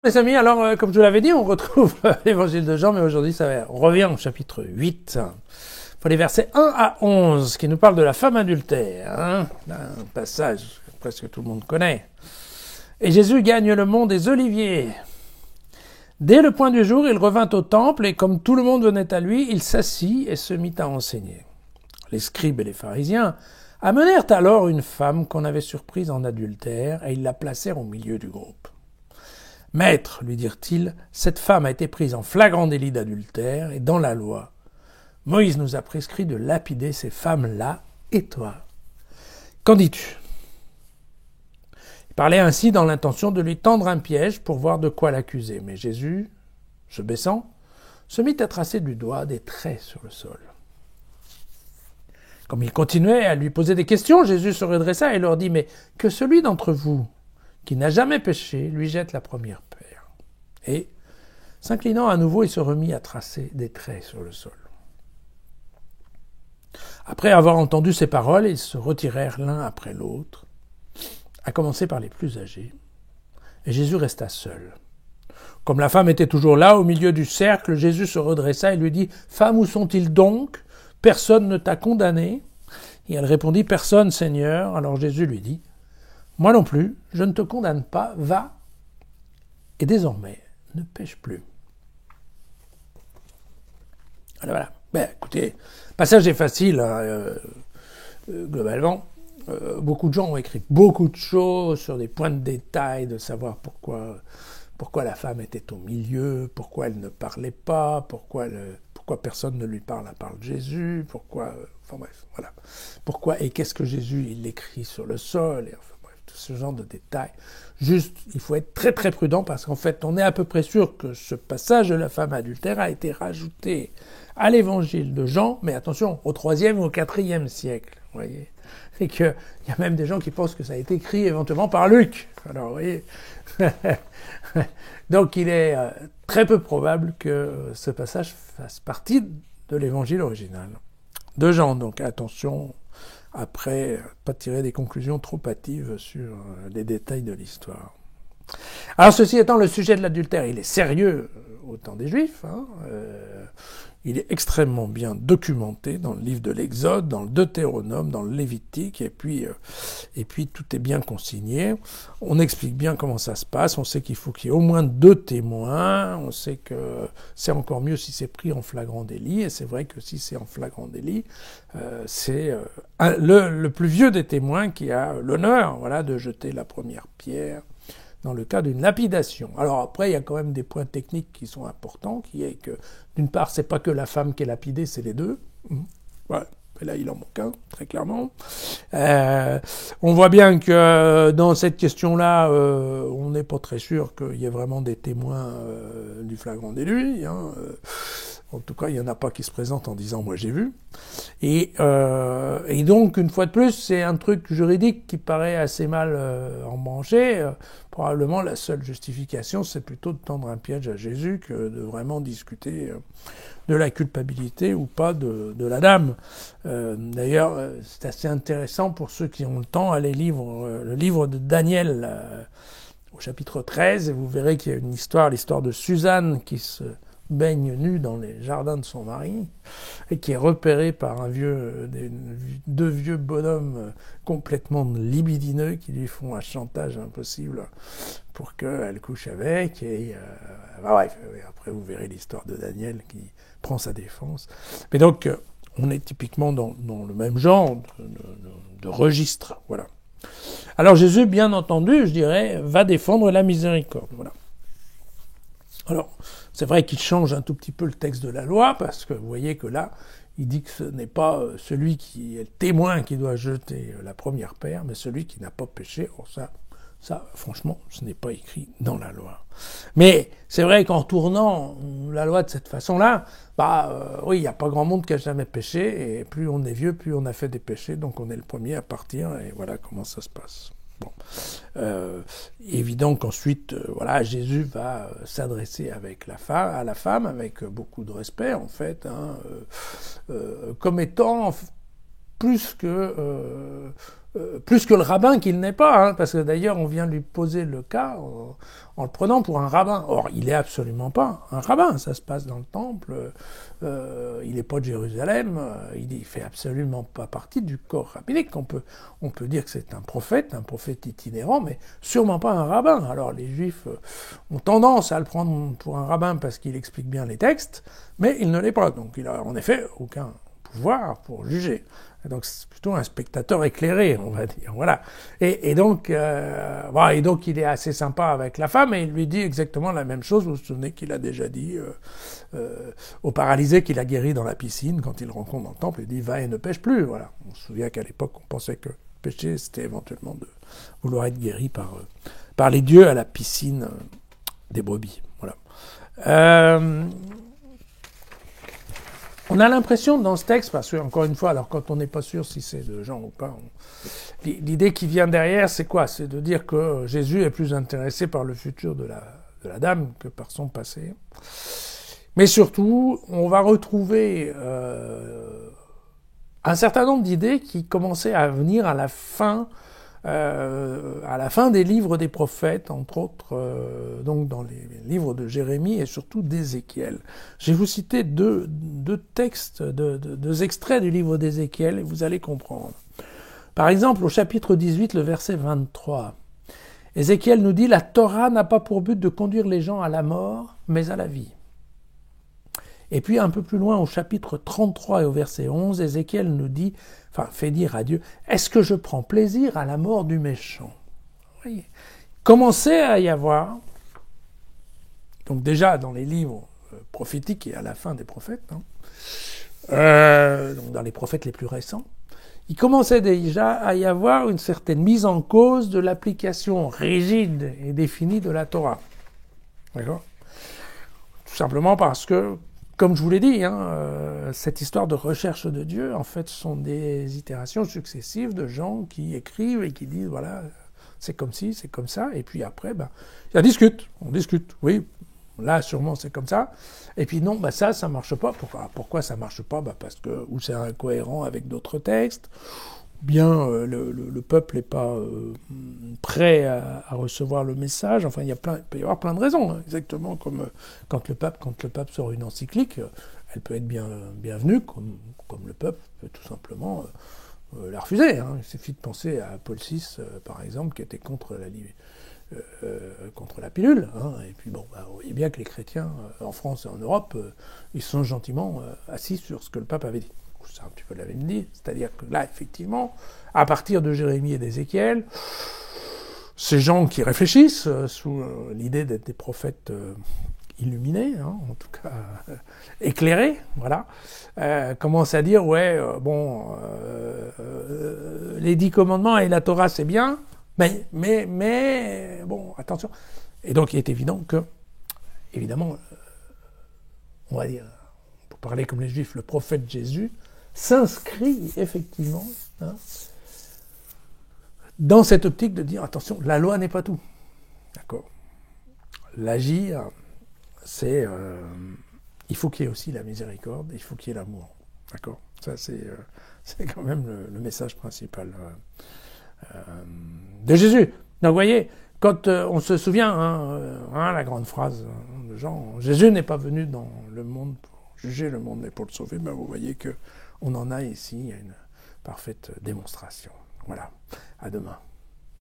Les amis, alors comme je vous l'avais dit, on retrouve l'évangile de Jean, mais aujourd'hui on revient au chapitre 8, pour les versets 1 à 11, qui nous parle de la femme adultère, un passage que presque tout le monde connaît. Et Jésus gagne le mont des Oliviers. Dès le point du jour, il revint au temple, et comme tout le monde venait à lui, il s'assit et se mit à enseigner. Les scribes et les pharisiens amenèrent alors une femme qu'on avait surprise en adultère, et ils la placèrent au milieu du groupe. « Maître, lui dirent-ils, cette femme a été prise en flagrant délit d'adultère, et dans la loi, Moïse nous a prescrit de lapider ces femmes-là, et toi, qu'en dis-tu » Il parlait ainsi dans l'intention de lui tendre un piège pour voir de quoi l'accuser. Mais Jésus, se baissant, se mit à tracer du doigt des traits sur le sol. Comme il continuait à lui poser des questions, Jésus se redressa et leur dit « Mais que celui d'entre vous qui n'a jamais péché, lui jette la première pierre. » Et, s'inclinant à nouveau, il se remit à tracer des traits sur le sol. Après avoir entendu ces paroles, ils se retirèrent l'un après l'autre, à commencer par les plus âgés, et Jésus resta seul. Comme la femme était toujours là, au milieu du cercle, Jésus se redressa et lui dit « Femme, où sont-ils donc ? Personne ne t'a condamné ?» Et elle répondit « Personne, Seigneur. » Alors Jésus lui dit « Moi non plus, je ne te condamne pas, va, et désormais, ne pêche plus. » Voilà. Écoutez, le passage est facile, globalement. Beaucoup de gens ont écrit beaucoup de choses sur des points de détail, de savoir pourquoi la femme était au milieu, pourquoi elle ne parlait pas, pourquoi personne ne lui parle à part de Jésus, pourquoi et qu'est-ce que Jésus il écrit sur le sol, et enfin bref, tout ce genre de détails. Juste, il faut être très très prudent parce qu'en fait, on est à peu près sûr que ce passage de la femme adultère a été rajouté à l'évangile de Jean, mais attention, au 3e ou au 4e siècle, vous voyez. Et qu'il y a même des gens qui pensent que ça a été écrit éventuellement par Luc. Alors, vous voyez. Donc, il est très peu probable que ce passage fasse partie de l'évangile original de Jean. Donc, attention, après, pas tirer des conclusions trop hâtives sur les détails de l'histoire. Alors, ceci étant, le sujet de l'adultère, il est sérieux au temps des Juifs. Il est extrêmement bien documenté dans le livre de l'Exode, dans le Deutéronome, dans le Lévitique, et puis tout est bien consigné. On explique bien comment ça se passe, on sait qu'il faut qu'il y ait au moins 2 témoins, on sait que c'est encore mieux si c'est pris en flagrant délit, et c'est vrai que si c'est en flagrant délit, c'est le plus vieux des témoins qui a l'honneur, de jeter la première pierre dans le cas d'une lapidation. Alors après, il y a quand même des points techniques qui sont importants, qui est que, d'une part, c'est pas que la femme qui est lapidée, c'est les deux. Voilà. Et là, il en manque un, très clairement. On voit bien que dans cette question-là, on n'est pas très sûr qu'il y ait vraiment des témoins du flagrant délit. En tout cas, il n'y en a pas qui se présentent en disant « moi j'ai vu ». Et donc, une fois de plus, c'est un truc juridique qui paraît assez mal embranché. Probablement, la seule justification, c'est plutôt de tendre un piège à Jésus que de vraiment discuter de la culpabilité ou pas de la dame. D'ailleurs, c'est assez intéressant pour ceux qui ont le temps, allez lire le livre de Daniel au chapitre 13, et vous verrez qu'il y a une histoire, l'histoire de Suzanne qui se baigne nue dans les jardins de son mari, et qui est repéré par deux vieux bonhommes complètement libidineux qui lui font un chantage impossible pour qu'elle couche avec, et bref, après vous verrez l'histoire de Daniel qui prend sa défense. Mais donc, on est typiquement dans le même genre de registre, voilà. Alors Jésus, bien entendu, je dirais, va défendre la miséricorde, voilà. Alors, c'est vrai qu'il change un tout petit peu le texte de la loi, parce que vous voyez que là, il dit que ce n'est pas celui qui est le témoin qui doit jeter la première pierre, mais celui qui n'a pas péché. Or ça, franchement, ce n'est pas écrit dans la loi. Mais c'est vrai qu'en tournant la loi de cette façon-là, oui, il n'y a pas grand monde qui a jamais péché, et plus on est vieux, plus on a fait des péchés, donc on est le premier à partir, et voilà comment ça se passe. Bon, évident qu'ensuite, Jésus va s'adresser à la femme avec beaucoup de respect, en fait, comme étant plus que plus que le rabbin qu'il n'est pas, hein, parce que d'ailleurs on vient lui poser le cas en le prenant pour un rabbin. Or, il n'est absolument pas un rabbin, ça se passe dans le temple, il n'est pas de Jérusalem, il fait absolument pas partie du corps rabbinique. On peut dire que c'est un prophète itinérant, mais sûrement pas un rabbin. Alors les Juifs ont tendance à le prendre pour un rabbin parce qu'il explique bien les textes, mais il ne l'est pas, donc il a en effet aucun pouvoir pour juger. Donc c'est plutôt un spectateur éclairé, on va dire. Voilà. Et donc il est assez sympa avec la femme et il lui dit exactement la même chose. Vous vous souvenez qu'il a déjà dit au paralysé qu'il a guéri dans la piscine quand il le rencontre dans le temple. Il dit va et ne pêche plus. Voilà. On se souvient qu'à l'époque on pensait que pécher c'était éventuellement de vouloir être guéri par les dieux à la piscine des brebis. Voilà. On a l'impression dans ce texte, parce que encore une fois, alors quand on n'est pas sûr si c'est de Jean ou pas, l'idée qui vient derrière, c'est quoi? C'est de dire que Jésus est plus intéressé par le futur de la dame que par son passé. Mais surtout, on va retrouver un certain nombre d'idées qui commençaient à venir à la fin des livres des prophètes, entre autres, donc dans les livres de Jérémie et surtout d'Ézéchiel. Je vais vous citer deux textes, deux extraits du livre d'Ézéchiel et vous allez comprendre. Par exemple, au chapitre 18, le verset 23, Ézéchiel nous dit « La Torah n'a pas pour but de conduire les gens à la mort, mais à la vie ». Et puis un peu plus loin, au chapitre 33 et au verset 11, Ézéchiel nous dit, fait dire à Dieu, « Est-ce que je prends plaisir à la mort du méchant ?» Vous voyez, commençait à y avoir, donc déjà dans les livres prophétiques et à la fin des prophètes, donc dans les prophètes les plus récents, il commençait déjà à y avoir une certaine mise en cause de l'application rigide et définie de la Torah. D'accord ? Tout simplement parce que, comme je vous l'ai dit, cette histoire de recherche de Dieu, en fait, sont des itérations successives de gens qui écrivent et qui disent, voilà, c'est comme ci, c'est comme ça, et puis après, on discute, oui, là, sûrement, c'est comme ça, et puis non, ça marche pas. Pourquoi ça marche pas? Parce que, ou c'est incohérent avec d'autres textes, bien le peuple n'est pas prêt à recevoir le message. Enfin, il peut y avoir plein de raisons, hein. Exactement comme quand le pape sort une encyclique, elle peut être bienvenue, comme le peuple peut tout simplement la refuser. Hein. Il suffit de penser à Paul VI, par exemple, qui était contre la pilule. Hein. Et puis vous voyez bien que les chrétiens, en France et en Europe, ils sont gentiment assis sur ce que le pape avait dit. C'est un petit peu la même idée, c'est-à-dire que là, effectivement, à partir de Jérémie et d'Ézéchiel, ces gens qui réfléchissent sous l'idée d'être des prophètes illuminés, hein, en tout cas éclairés, voilà, commencent à dire, les 10 commandements et la Torah, c'est bien, mais bon, attention. Et donc, il est évident que, évidemment, on va dire, pour parler comme les Juifs, le prophète Jésus s'inscrit effectivement dans cette optique de dire, attention, la loi n'est pas tout. D'accord. L'agir, c'est... il faut qu'il y ait aussi la miséricorde, il faut qu'il y ait l'amour. D'accord. Ça, c'est quand même le message principal de Jésus. Donc, vous voyez, quand on se souvient, la grande phrase de Jean, Jésus n'est pas venu dans le monde pour juger le monde, mais pour le sauver, vous voyez qu'on en a ici une parfaite démonstration. Voilà. À demain.